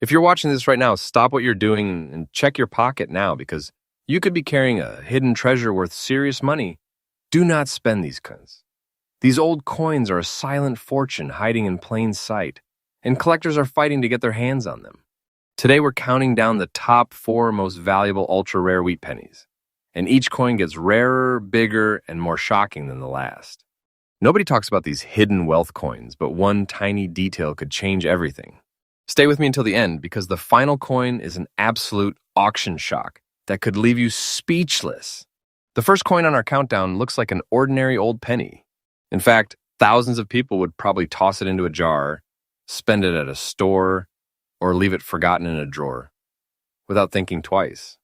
If you're watching this right now, stop what you're doing and check your pocket now because you could be carrying a hidden treasure worth serious money. Do not spend these coins. These old coins are a silent fortune hiding in plain sight, and collectors are fighting to get their hands on them. Today we're counting down the top 4 most valuable ultra-rare wheat pennies, and each coin gets rarer, bigger, and more shocking than the last. Nobody talks about these hidden wealth coins, but one tiny detail could change everything. Stay with me until the end because the final coin is an absolute auction shock that could leave you speechless. The first coin on our countdown looks like an ordinary old penny. In fact, thousands of people would probably toss it into a jar, spend it at a store, or leave it forgotten in a drawer without thinking twice.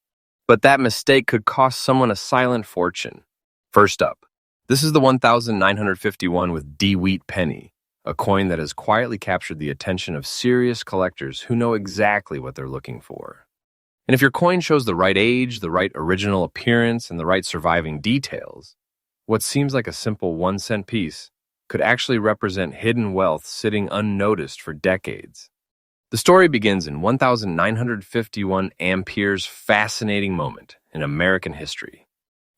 But that mistake could cost someone a silent fortune. First up, this is the 1951 with D Wheat Penny, a coin that has quietly captured the attention of serious collectors who know exactly what they're looking for. And if your coin shows the right age, the right original appearance, and the right surviving details, what seems like a simple 1-cent piece could actually represent hidden wealth sitting unnoticed for decades. The story begins in 1951 Ampere's fascinating moment in American history.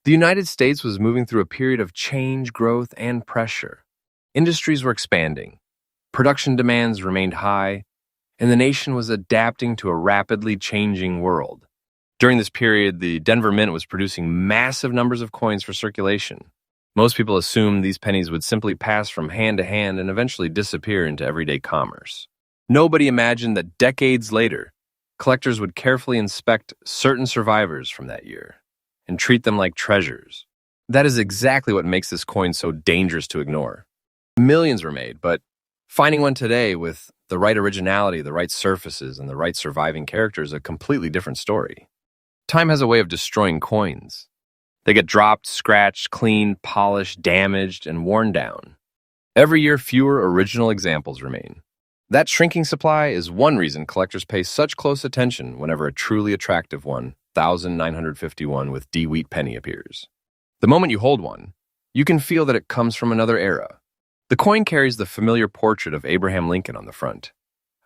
The United States was moving through a period of change, growth, and pressure. Industries were expanding, production demands remained high, and the nation was adapting to a rapidly changing world. During this period, the Denver Mint was producing massive numbers of coins for circulation. Most people assumed these pennies would simply pass from hand to hand and eventually disappear into everyday commerce. Nobody imagined that decades later, collectors would carefully inspect certain survivors from that year and treat them like treasures. That is exactly what makes this coin so dangerous to ignore. Millions were made, but finding one today with the right originality, the right surfaces, and the right surviving character is a completely different story. Time has a way of destroying coins. They get dropped, scratched, cleaned, polished, damaged, and worn down. Every year, fewer original examples remain. That shrinking supply is one reason collectors pay such close attention whenever a truly attractive 1951 with D Wheat Penny appears. The moment you hold one, you can feel that it comes from another era. The coin carries the familiar portrait of Abraham Lincoln on the front,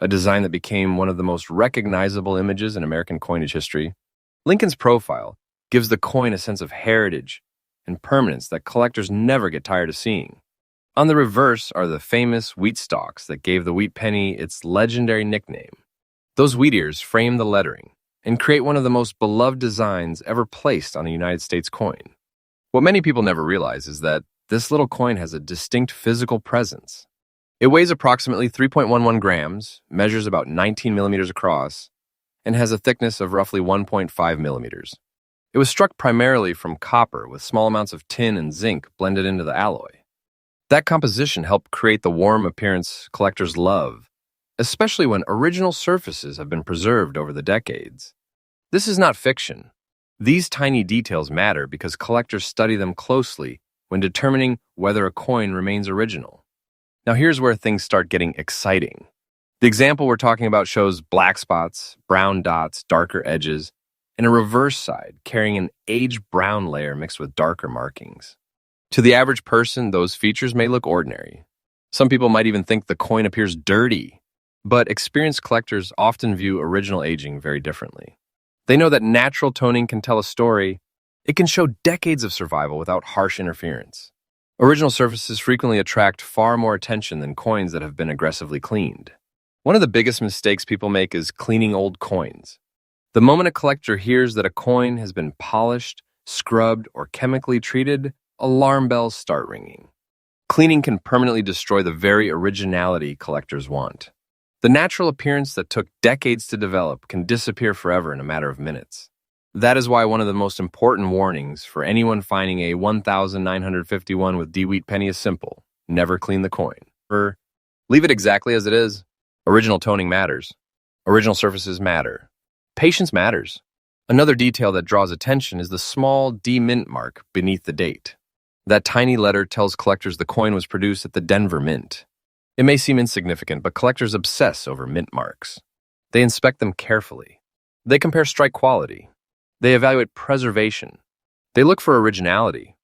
a design that became one of the most recognizable images in American coinage history. Lincoln's profile gives the coin a sense of heritage and permanence that collectors never get tired of seeing. On the reverse are the famous wheat stalks that gave the wheat penny its legendary nickname. Those wheat ears frame the lettering and create one of the most beloved designs ever placed on a United States coin. What many people never realize is that this little coin has a distinct physical presence. It weighs approximately 3.11 grams, measures about 19 millimeters across, and has a thickness of roughly 1.5 millimeters. It was struck primarily from copper with small amounts of tin and zinc blended into the alloy. That composition helped create the warm appearance collectors love, especially when original surfaces have been preserved over the decades. This is not fiction. These tiny details matter because collectors study them closely when determining whether a coin remains original. Now here's where things start getting exciting. The example we're talking about shows black spots, brown dots, darker edges, and a reverse side carrying an aged brown layer mixed with darker markings. To the average person, those features may look ordinary. Some people might even think the coin appears dirty, but experienced collectors often view original aging very differently. They know that natural toning can tell a story. It can show decades of survival without harsh interference. Original surfaces frequently attract far more attention than coins that have been aggressively cleaned. One of the biggest mistakes people make is cleaning old coins. The moment a collector hears that a coin has been polished, scrubbed, or chemically treated, alarm bells start ringing. Cleaning can permanently destroy the very originality collectors want. The natural appearance that took decades to develop can disappear forever in a matter of minutes. That is why one of the most important warnings for anyone finding a 1951 with D Wheat Penny is simple: never clean the coin. Or leave it exactly as it is. Original toning matters. Original surfaces matter. Patience matters. Another detail that draws attention is the small D Mint mark beneath the date. That tiny letter tells collectors the coin was produced at the Denver Mint. It may seem insignificant, but collectors obsess over mint marks. They inspect them carefully. They compare strike quality. They evaluate preservation. They look for originality.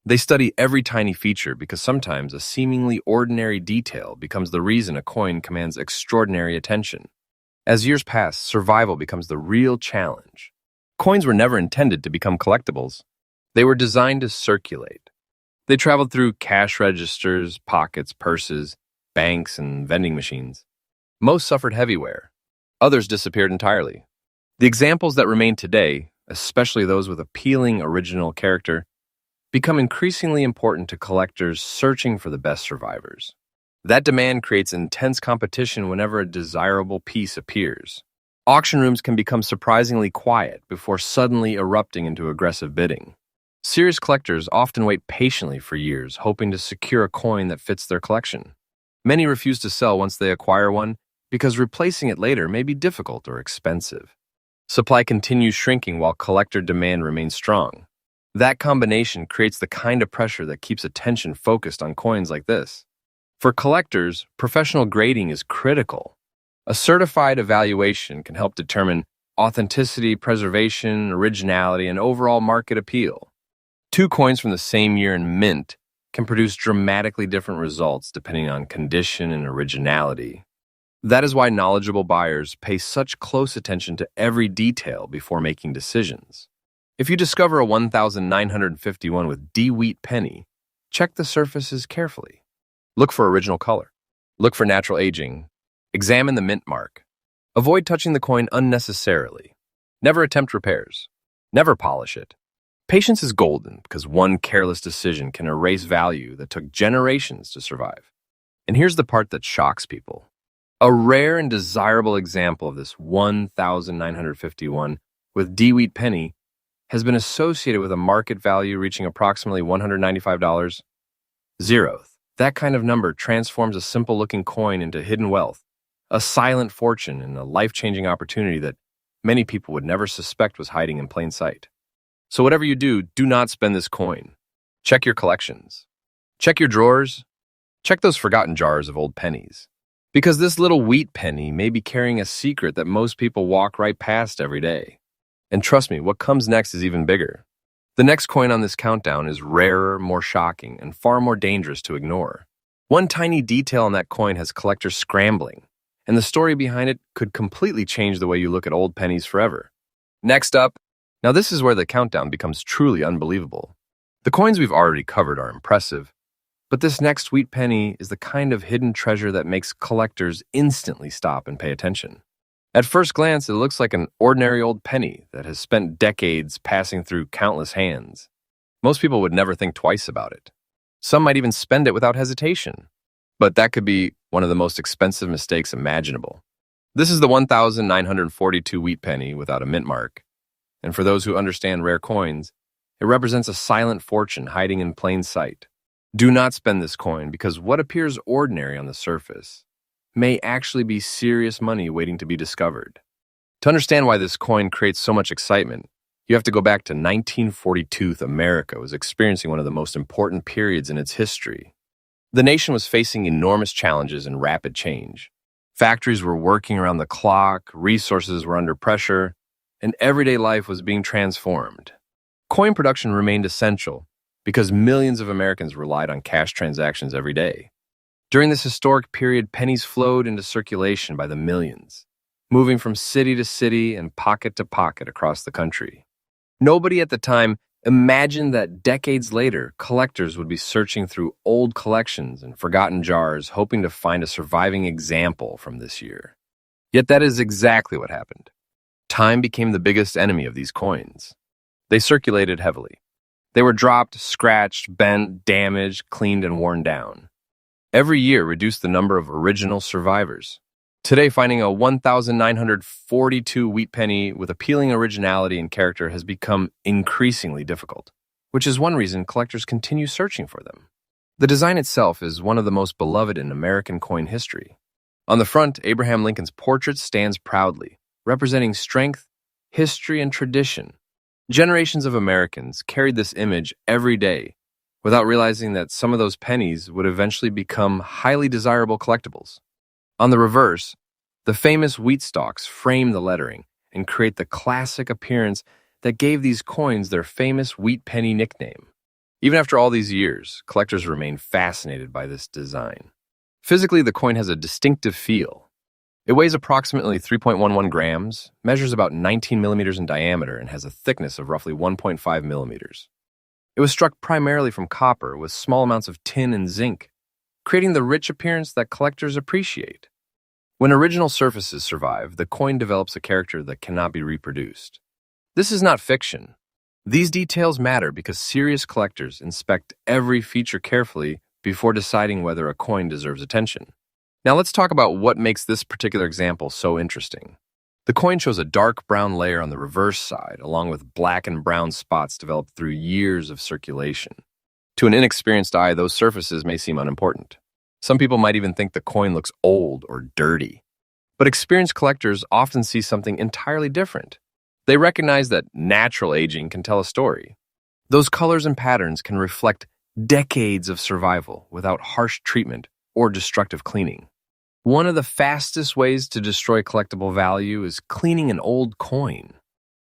They study every tiny feature because sometimes a seemingly ordinary detail becomes the reason a coin commands extraordinary attention. As years pass, survival becomes the real challenge. Coins were never intended to become collectibles. They were designed to circulate. They traveled through cash registers, pockets, purses, banks, and vending machines. Most suffered heavy wear. Others disappeared entirely. The examples that remain today, especially those with appealing original character, become increasingly important to collectors searching for the best survivors. That demand creates intense competition whenever a desirable piece appears. Auction rooms can become surprisingly quiet before suddenly erupting into aggressive bidding. Serious collectors often wait patiently for years, hoping to secure a coin that fits their collection. Many refuse to sell once they acquire one because replacing it later may be difficult or expensive. Supply continues shrinking while collector demand remains strong. That combination creates the kind of pressure that keeps attention focused on coins like this. For collectors, professional grading is critical. A certified evaluation can help determine authenticity, preservation, originality, and overall market appeal. Two coins from the same year in mint can produce dramatically different results depending on condition and originality. That is why knowledgeable buyers pay such close attention to every detail before making decisions. If you discover a 1951 with D Wheat Penny, check the surfaces carefully. Look for original color. Look for natural aging. Examine the mint mark. Avoid touching the coin unnecessarily. Never attempt repairs. Never polish it. Patience is golden because one careless decision can erase value that took generations to survive. And here's the part that shocks people. A rare and desirable example of this 1951 with D Wheat Penny has been associated with a market value reaching approximately $195. Zeroth. That kind of number transforms a simple-looking coin into hidden wealth, a silent fortune, and a life-changing opportunity that many people would never suspect was hiding in plain sight. So whatever you do, do not spend this coin. Check your collections. Check your drawers. Check those forgotten jars of old pennies. Because this little wheat penny may be carrying a secret that most people walk right past every day. And trust me, what comes next is even bigger. The next coin on this countdown is rarer, more shocking, and far more dangerous to ignore. One tiny detail on that coin has collectors scrambling, and the story behind it could completely change the way you look at old pennies forever. Next up, now this is where the countdown becomes truly unbelievable. The coins we've already covered are impressive, but this next wheat penny is the kind of hidden treasure that makes collectors instantly stop and pay attention. At first glance, it looks like an ordinary old penny that has spent decades passing through countless hands. Most people would never think twice about it. Some might even spend it without hesitation. But that could be one of the most expensive mistakes imaginable. This is the 1942 wheat penny without a mint mark. And for those who understand rare coins, it represents a silent fortune hiding in plain sight. Do not spend this coin because what appears ordinary on the surface may actually be serious money waiting to be discovered. To understand why this coin creates so much excitement, you have to go back to 1942. America was experiencing one of the most important periods in its history. The nation was facing enormous challenges and rapid change. Factories were working around the clock, resources were under pressure, and everyday life was being transformed. Coin production remained essential because millions of Americans relied on cash transactions every day. During this historic period, pennies flowed into circulation by the millions, moving from city to city and pocket to pocket across the country. Nobody at the time imagined that decades later, collectors would be searching through old collections and forgotten jars, hoping to find a surviving example from this year. Yet that is exactly what happened. Time became the biggest enemy of these coins. They circulated heavily. They were dropped, scratched, bent, damaged, cleaned, and worn down. Every year reduced the number of original survivors. Today, finding a 1942 wheat penny with appealing originality and character has become increasingly difficult, which is one reason collectors continue searching for them. The design itself is one of the most beloved in American coin history. On the front, Abraham Lincoln's portrait stands proudly, representing strength, history, and tradition. Generations of Americans carried this image every day, without realizing that some of those pennies would eventually become highly desirable collectibles. On the reverse, the famous wheat stalks frame the lettering and create the classic appearance that gave these coins their famous wheat penny nickname. Even after all these years, collectors remain fascinated by this design. Physically, the coin has a distinctive feel. It weighs approximately 3.11 grams, measures about 19 millimeters in diameter, and has a thickness of roughly 1.5 millimeters. It was struck primarily from copper with small amounts of tin and zinc, creating the rich appearance that collectors appreciate. When original surfaces survive, the coin develops a character that cannot be reproduced. This is not fiction. These details matter because serious collectors inspect every feature carefully before deciding whether a coin deserves attention. Now let's talk about what makes this particular example so interesting. The coin shows a dark brown layer on the reverse side, along with black and brown spots developed through years of circulation. To an inexperienced eye, those surfaces may seem unimportant. Some people might even think the coin looks old or dirty. But experienced collectors often see something entirely different. They recognize that natural aging can tell a story. Those colors and patterns can reflect decades of survival without harsh treatment or destructive cleaning. One of the fastest ways to destroy collectible value is cleaning an old coin.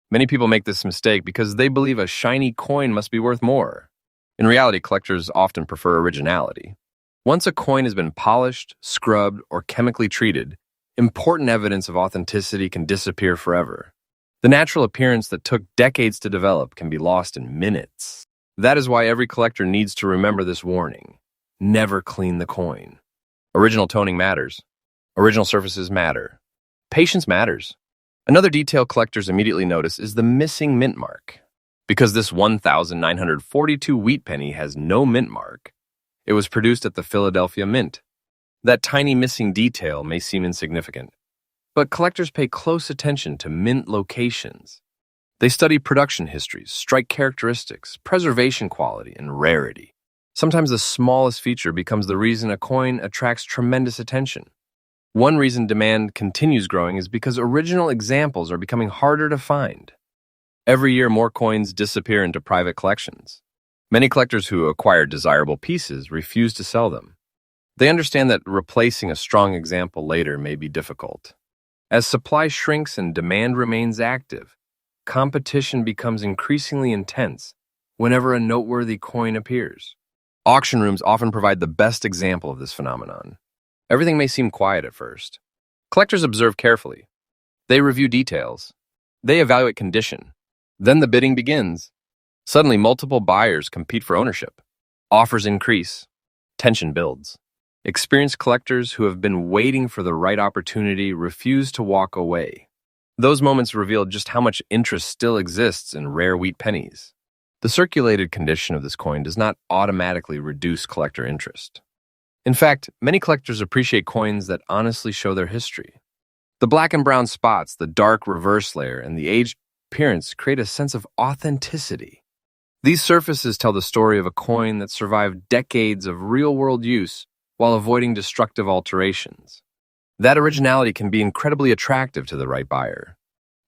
Many people make this mistake because they believe a shiny coin must be worth more. In reality, collectors often prefer originality. Once a coin has been polished, scrubbed, or chemically treated, important evidence of authenticity can disappear forever. The natural appearance that took decades to develop can be lost in minutes. That is why every collector needs to remember this warning. Never clean the coin. Original toning matters. Original surfaces matter. Patience matters. Another detail collectors immediately notice is the missing mint mark. Because this 1,942 wheat penny has no mint mark, it was produced at the Philadelphia Mint. That tiny missing detail may seem insignificant, but collectors pay close attention to mint locations. They study production histories, strike characteristics, preservation quality, and rarity. Sometimes the smallest feature becomes the reason a coin attracts tremendous attention. One reason demand continues growing is because original examples are becoming harder to find. Every year, more coins disappear into private collections. Many collectors who acquire desirable pieces refuse to sell them. They understand that replacing a strong example later may be difficult. As supply shrinks and demand remains active, competition becomes increasingly intense whenever a noteworthy coin appears. Auction rooms often provide the best example of this phenomenon. Everything may seem quiet at first. Collectors observe carefully. They review details. They evaluate condition. Then the bidding begins. Suddenly, multiple buyers compete for ownership. Offers increase. Tension builds. Experienced collectors who have been waiting for the right opportunity refuse to walk away. Those moments reveal just how much interest still exists in rare wheat pennies. The circulated condition of this coin does not automatically reduce collector interest. In fact, many collectors appreciate coins that honestly show their history. The black and brown spots, the dark reverse layer, and the aged appearance create a sense of authenticity. These surfaces tell the story of a coin that survived decades of real-world use while avoiding destructive alterations. That originality can be incredibly attractive to the right buyer.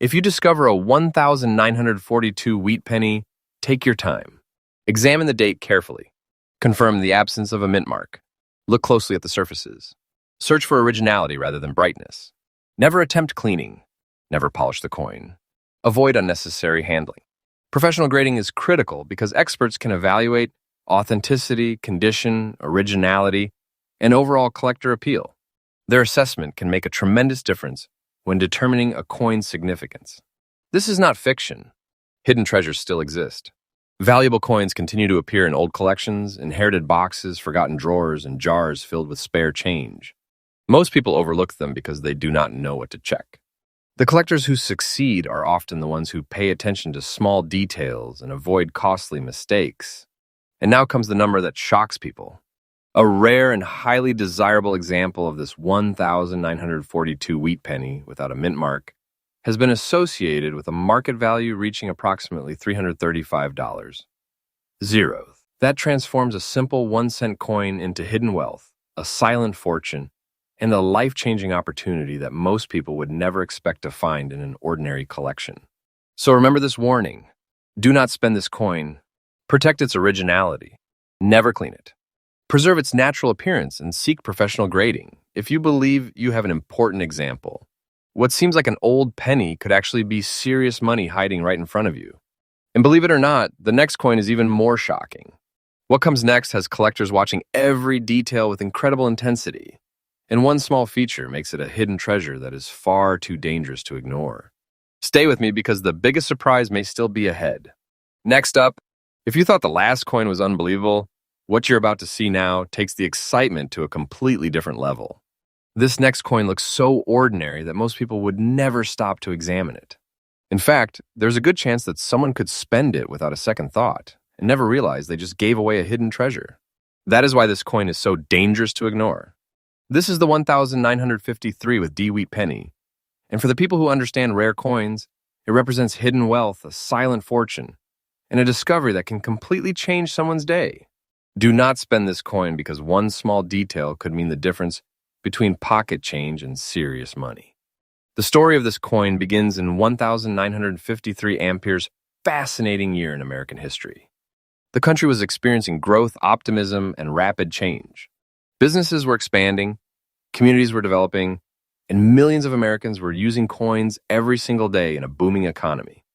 If you discover a 1,942 wheat penny, take your time. Examine the date carefully. Confirm the absence of a mint mark. Look closely at the surfaces. Search for originality rather than brightness. Never attempt cleaning. Never polish the coin. Avoid unnecessary handling. Professional grading is critical because experts can evaluate authenticity, condition, originality, and overall collector appeal. Their assessment can make a tremendous difference when determining a coin's significance. This is not fiction. Hidden treasures still exist. Valuable coins continue to appear in old collections, inherited boxes, forgotten drawers, and jars filled with spare change. Most people overlook them because they do not know what to check. The collectors who succeed are often the ones who pay attention to small details and avoid costly mistakes. And now comes the number that shocks people. A rare and highly desirable example of this 1,942 wheat penny without a mint mark has been associated with a market value reaching approximately $335. Zero. That transforms a simple 1-cent coin into hidden wealth, a silent fortune, and a life-changing opportunity that most people would never expect to find in an ordinary collection. So remember this warning. Do not spend this coin. Protect its originality. Never clean it. Preserve its natural appearance and seek professional grading if you believe you have an important example. What seems like an old penny could actually be serious money hiding right in front of you. And believe it or not, the next coin is even more shocking. What comes next has collectors watching every detail with incredible intensity. And one small feature makes it a hidden treasure that is far too dangerous to ignore. Stay with me because the biggest surprise may still be ahead. Next up, if you thought the last coin was unbelievable, what you're about to see now takes the excitement to a completely different level. This next coin looks so ordinary that most people would never stop to examine it. In fact, there's a good chance that someone could spend it without a second thought and never realize they just gave away a hidden treasure. That is why this coin is so dangerous to ignore. This is the 1953 with D Wheat Penny. And for the people who understand rare coins, it represents hidden wealth, a silent fortune, and a discovery that can completely change someone's day. Do not spend this coin because one small detail could mean the difference between pocket change and serious money. The story of this coin begins in 1953 Ampere's fascinating year in American history. The country was experiencing growth, optimism, and rapid change. Businesses were expanding, communities were developing, and millions of Americans were using coins every single day in a booming economy.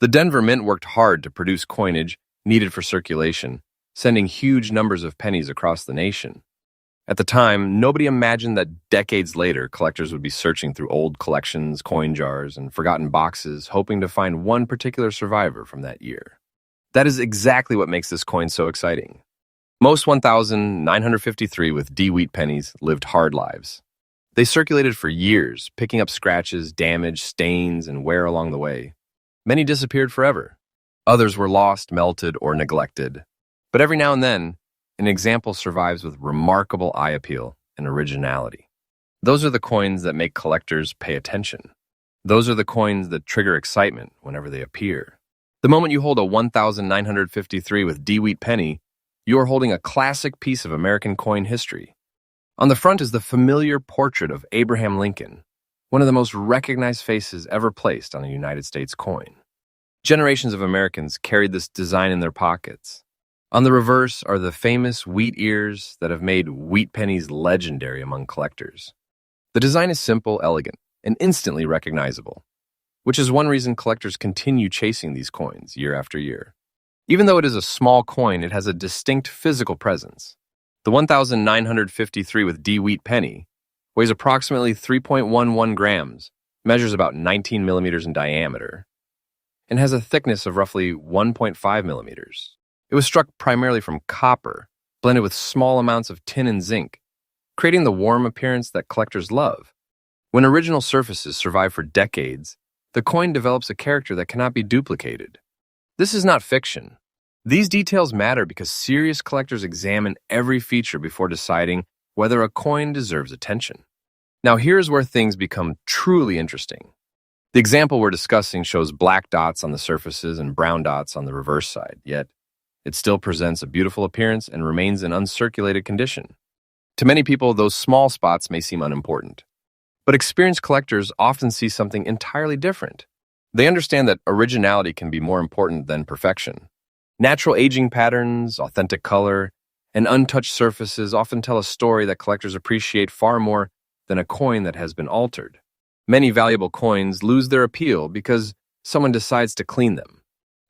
The Denver Mint worked hard to produce coinage needed for circulation, sending huge numbers of pennies across the nation. At the time, nobody imagined that decades later, collectors would be searching through old collections, coin jars, and forgotten boxes, hoping to find one particular survivor from that year. That is exactly what makes this coin so exciting. Most 1953 with D Wheat pennies lived hard lives. They circulated for years, picking up scratches, damage, stains, and wear along the way. Many disappeared forever. Others were lost, melted, or neglected. But every now and then, an example survives with remarkable eye appeal and originality. Those are the coins that make collectors pay attention. Those are the coins that trigger excitement whenever they appear. The moment you hold a 1953 with D Wheat penny, you are holding a classic piece of American coin history. On the front is the familiar portrait of Abraham Lincoln, one of the most recognized faces ever placed on a United States coin. Generations of Americans carried this design in their pockets. On the reverse are the famous wheat ears that have made wheat pennies legendary among collectors. The design is simple, elegant, and instantly recognizable, which is one reason collectors continue chasing these coins year after year. Even though it is a small coin, it has a distinct physical presence. The 1953 with D Wheat penny weighs approximately 3.11 grams, measures about 19 millimeters in diameter, and has a thickness of roughly 1.5 millimeters. It was struck primarily from copper, blended with small amounts of tin and zinc, creating the warm appearance that collectors love. When original surfaces survive for decades, the coin develops a character that cannot be duplicated. This is not fiction. These details matter because serious collectors examine every feature before deciding whether a coin deserves attention. Now here's where things become truly interesting. The example we're discussing shows black dots on the surfaces and brown dots on the reverse side, yet it still presents a beautiful appearance and remains in uncirculated condition. To many people, those small spots may seem unimportant. But experienced collectors often see something entirely different. They understand that originality can be more important than perfection. Natural aging patterns, authentic color, and untouched surfaces often tell a story that collectors appreciate far more than a coin that has been altered. Many valuable coins lose their appeal because someone decides to clean them.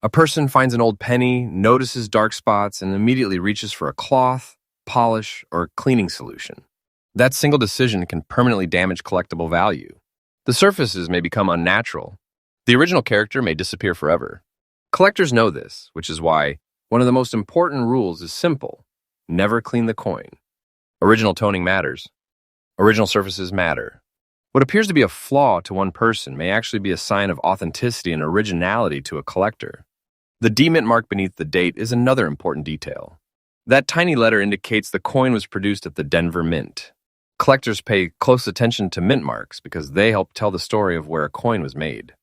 A person finds an old penny, notices dark spots, and immediately reaches for a cloth, polish, or cleaning solution. That single decision can permanently damage collectible value. The surfaces may become unnatural. The original character may disappear forever. Collectors know this, which is why one of the most important rules is simple: never clean the coin. Original toning matters. Original surfaces matter. What appears to be a flaw to one person may actually be a sign of authenticity and originality to a collector. The D Mint mark beneath the date is another important detail. That tiny letter indicates the coin was produced at the Denver Mint. Collectors pay close attention to mint marks because they help tell the story of where a coin was made.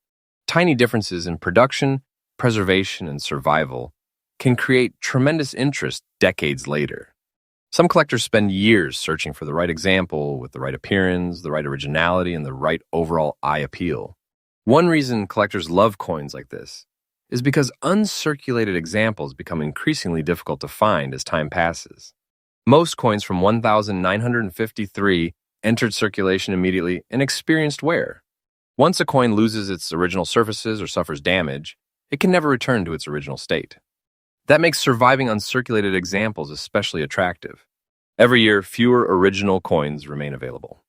Tiny differences in production, preservation, and survival can create tremendous interest decades later. Some collectors spend years searching for the right example with the right appearance, the right originality, and the right overall eye appeal. One reason collectors love coins like this is because uncirculated examples become increasingly difficult to find as time passes. Most coins from 1953 entered circulation immediately and experienced wear. Once a coin loses its original surfaces or suffers damage, it can never return to its original state. That makes surviving uncirculated examples especially attractive. Every year, fewer original coins remain available.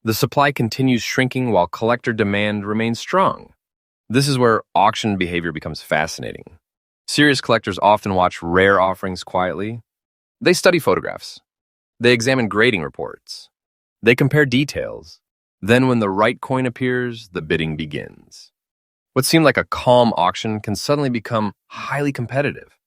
The supply continues shrinking while collector demand remains strong. This is where auction behavior becomes fascinating. Serious collectors often watch rare offerings quietly. They study photographs. They examine grading reports. They compare details. Then, when the right coin appears, the bidding begins. What seemed like a calm auction can suddenly become highly competitive.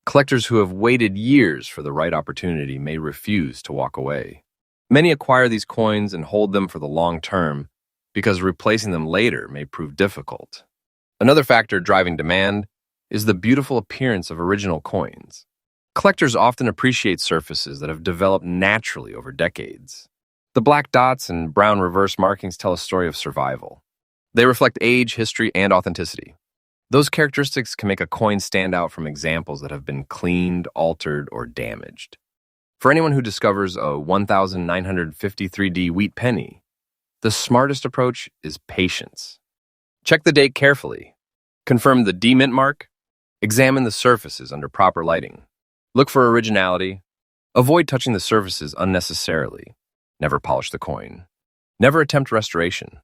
Collectors who have waited years for the right opportunity may refuse to walk away. Many acquire these coins and hold them for the long term because replacing them later may prove difficult. Another factor driving demand is the beautiful appearance of original coins. Collectors often appreciate surfaces that have developed naturally over decades. The black dots and brown reverse markings tell a story of survival. They reflect age, history, and authenticity. Those characteristics can make a coin stand out from examples that have been cleaned, altered, or damaged. For anyone who discovers a 1953D wheat penny, the smartest approach is patience. Check the date carefully. Confirm the D-mint mark. Examine the surfaces under proper lighting. Look for originality. Avoid touching the surfaces unnecessarily. Never polish the coin. Never attempt restoration.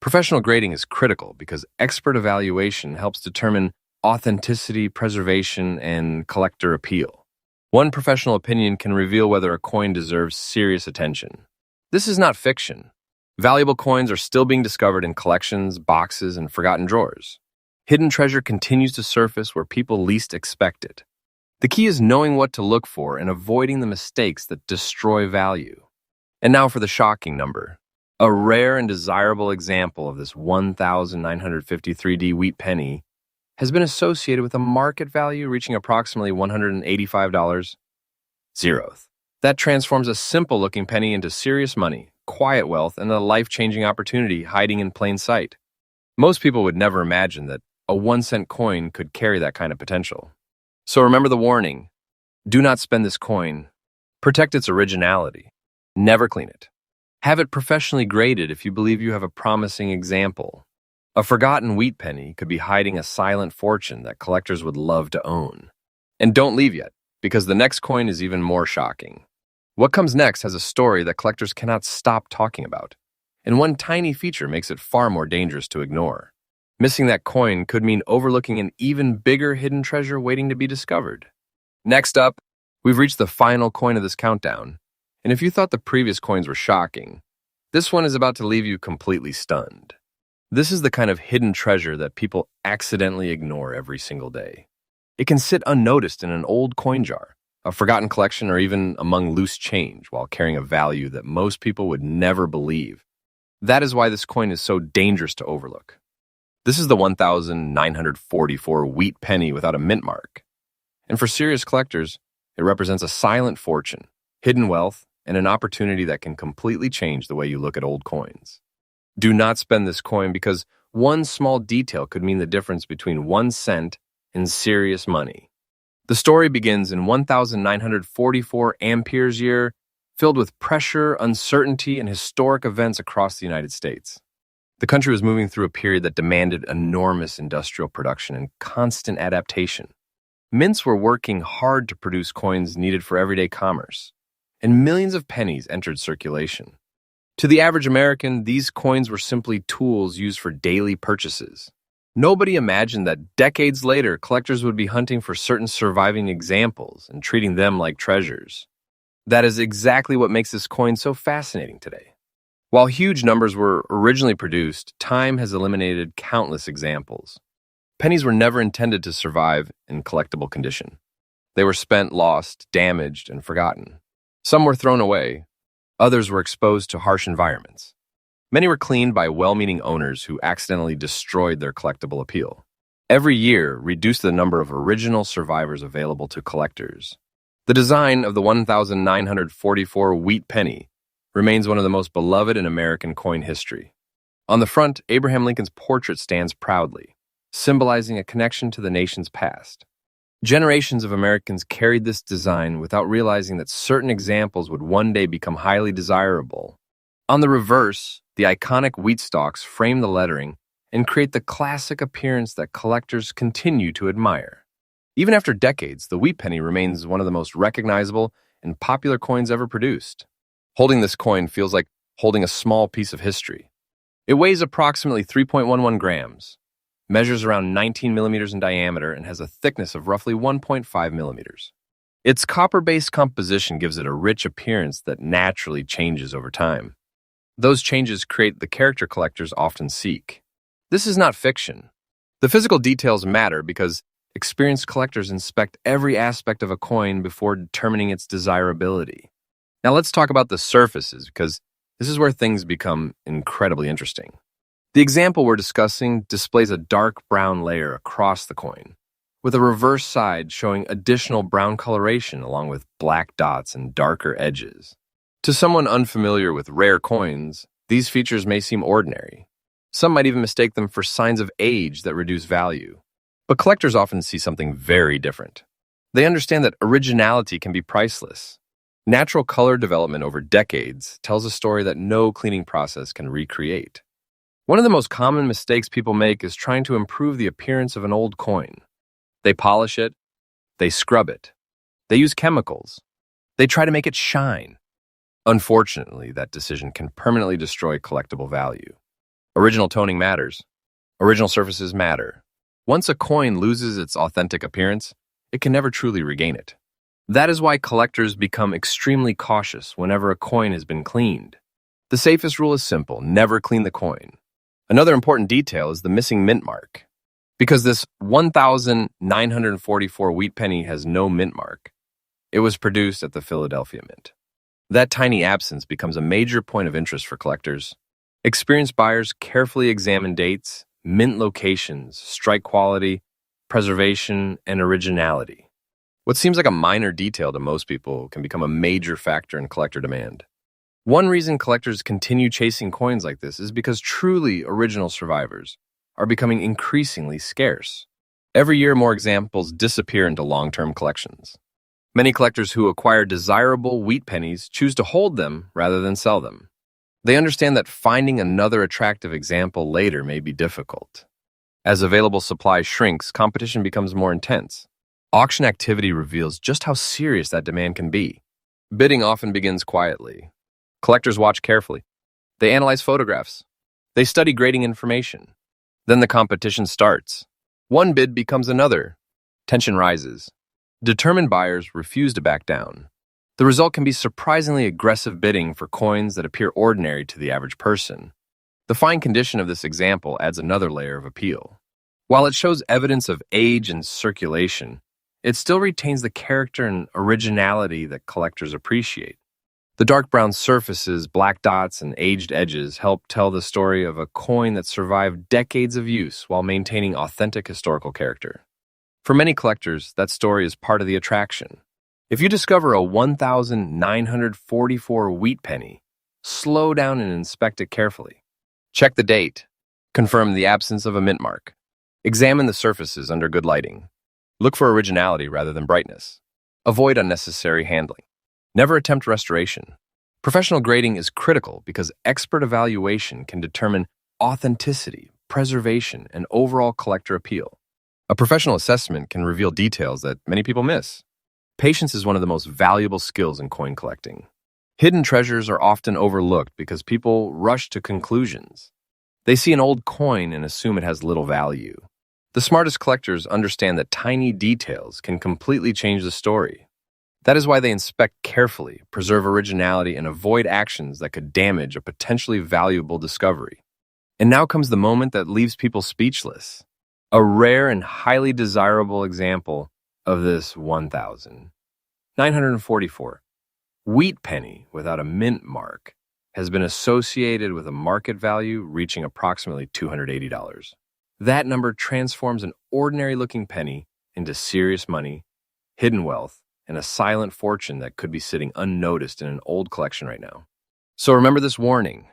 Professional grading is critical because expert evaluation helps determine authenticity, preservation, and collector appeal. One professional opinion can reveal whether a coin deserves serious attention. This is not fiction. Valuable coins are still being discovered in collections, boxes, and forgotten drawers. Hidden treasure continues to surface where people least expect it. The key is knowing what to look for and avoiding the mistakes that destroy value. And now for the shocking number. A rare and desirable example of this 1953D wheat penny has been associated with a market value reaching approximately $185. Zeroth. That transforms a simple-looking penny into serious money, quiet wealth, and a life-changing opportunity hiding in plain sight. Most people would never imagine that a 1-cent coin could carry that kind of potential. So remember the warning. Do not spend this coin. Protect its originality. Never clean it. Have it professionally graded if you believe you have a promising example. A forgotten wheat penny could be hiding a silent fortune that collectors would love to own. And don't leave yet, because the next coin is even more shocking. What comes next has a story that collectors cannot stop talking about, and one tiny feature makes it far more dangerous to ignore. Missing that coin could mean overlooking an even bigger hidden treasure waiting to be discovered. Next up, we've reached the final coin of this countdown, and if you thought the previous coins were shocking, this one is about to leave you completely stunned. This is the kind of hidden treasure that people accidentally ignore every single day. It can sit unnoticed in an old coin jar, a forgotten collection, or even among loose change while carrying a value that most people would never believe. That is why this coin is so dangerous to overlook. This is the 1944 wheat penny without a mint mark. And for serious collectors, it represents a silent fortune, hidden wealth, and an opportunity that can completely change the way you look at old coins. Do not spend this coin because one small detail could mean the difference between 1 cent and serious money. The story begins in 1944 Ampere's year, filled with pressure, uncertainty, and historic events across the United States. The country was moving through a period that demanded enormous industrial production and constant adaptation. Mints were working hard to produce coins needed for everyday commerce, and millions of pennies entered circulation. To the average American, these coins were simply tools used for daily purchases. Nobody imagined that decades later, collectors would be hunting for certain surviving examples and treating them like treasures. That is exactly what makes this coin so fascinating today. While huge numbers were originally produced, time has eliminated countless examples. Pennies were never intended to survive in collectible condition. They were spent, lost, damaged, and forgotten. Some were thrown away. Others were exposed to harsh environments. Many were cleaned by well-meaning owners who accidentally destroyed their collectible appeal. Every year reduced the number of original survivors available to collectors. The design of the 1944 wheat penny remains one of the most beloved in American coin history. On the front, Abraham Lincoln's portrait stands proudly, symbolizing a connection to the nation's past. Generations of Americans carried this design without realizing that certain examples would one day become highly desirable. On the reverse, the iconic wheat stalks frame the lettering and create the classic appearance that collectors continue to admire. Even after decades, the wheat penny remains one of the most recognizable and popular coins ever produced. Holding this coin feels like holding a small piece of history. It weighs approximately 3.11 grams, measures around 19 millimeters in diameter, and has a thickness of roughly 1.5 millimeters. Its copper-based composition gives it a rich appearance that naturally changes over time. Those changes create the character collectors often seek. This is not fiction. The physical details matter because experienced collectors inspect every aspect of a coin before determining its desirability. Now let's talk about the surfaces, because this is where things become incredibly interesting. The example we're discussing displays a dark brown layer across the coin, with a reverse side showing additional brown coloration along with black dots and darker edges. To someone unfamiliar with rare coins, these features may seem ordinary. Some might even mistake them for signs of age that reduce value. But collectors often see something very different. They understand that originality can be priceless. Natural color development over decades tells a story that no cleaning process can recreate. One of the most common mistakes people make is trying to improve the appearance of an old coin. They polish it, they scrub it, they use chemicals, they try to make it shine. Unfortunately, that decision can permanently destroy collectible value. Original toning matters. Original surfaces matter. Once a coin loses its authentic appearance, it can never truly regain it. That is why collectors become extremely cautious whenever a coin has been cleaned. The safest rule is simple: never clean the coin. Another important detail is the missing mint mark. Because this 1,944 wheat penny has no mint mark, it was produced at the Philadelphia Mint. That tiny absence becomes a major point of interest for collectors. Experienced buyers carefully examine dates, mint locations, strike quality, preservation, and originality. What seems like a minor detail to most people can become a major factor in collector demand. One reason collectors continue chasing coins like this is because truly original survivors are becoming increasingly scarce. Every year, more examples disappear into long-term collections. Many collectors who acquire desirable wheat pennies choose to hold them rather than sell them. They understand that finding another attractive example later may be difficult. As available supply shrinks, competition becomes more intense. Auction activity reveals just how serious that demand can be. Bidding often begins quietly. Collectors watch carefully. They analyze photographs. They study grading information. Then the competition starts. One bid becomes another. Tension rises. Determined buyers refuse to back down. The result can be surprisingly aggressive bidding for coins that appear ordinary to the average person. The fine condition of this example adds another layer of appeal. While it shows evidence of age and circulation, it still retains the character and originality that collectors appreciate. The dark brown surfaces, black dots, and aged edges help tell the story of a coin that survived decades of use while maintaining authentic historical character. For many collectors, that story is part of the attraction. If you discover a 1,944 wheat penny, slow down and inspect it carefully. Check the date. Confirm the absence of a mint mark. Examine the surfaces under good lighting. Look for originality rather than brightness. Avoid unnecessary handling. Never attempt restoration. Professional grading is critical because expert evaluation can determine authenticity, preservation, and overall collector appeal. A professional assessment can reveal details that many people miss. Patience is one of the most valuable skills in coin collecting. Hidden treasures are often overlooked because people rush to conclusions. They see an old coin and assume it has little value. The smartest collectors understand that tiny details can completely change the story. That is why they inspect carefully, preserve originality, and avoid actions that could damage a potentially valuable discovery. And now comes the moment that leaves people speechless. A rare and highly desirable example of this 1,944 wheat penny without a mint mark has been associated with a market value reaching approximately $280. That number transforms an ordinary-looking penny into serious money, hidden wealth, and a silent fortune that could be sitting unnoticed in an old collection right now. So remember this warning.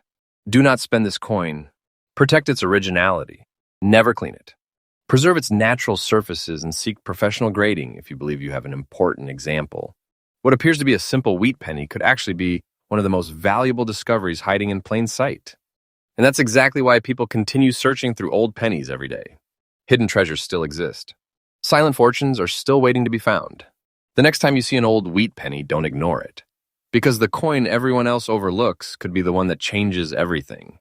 Do not spend this coin. Protect its originality. Never clean it. Preserve its natural surfaces and seek professional grading if you believe you have an important example. What appears to be a simple wheat penny could actually be one of the most valuable discoveries hiding in plain sight. And that's exactly why people continue searching through old pennies every day. Hidden treasures still exist. Silent fortunes are still waiting to be found. The next time you see an old wheat penny, don't ignore it. Because the coin everyone else overlooks could be the one that changes everything.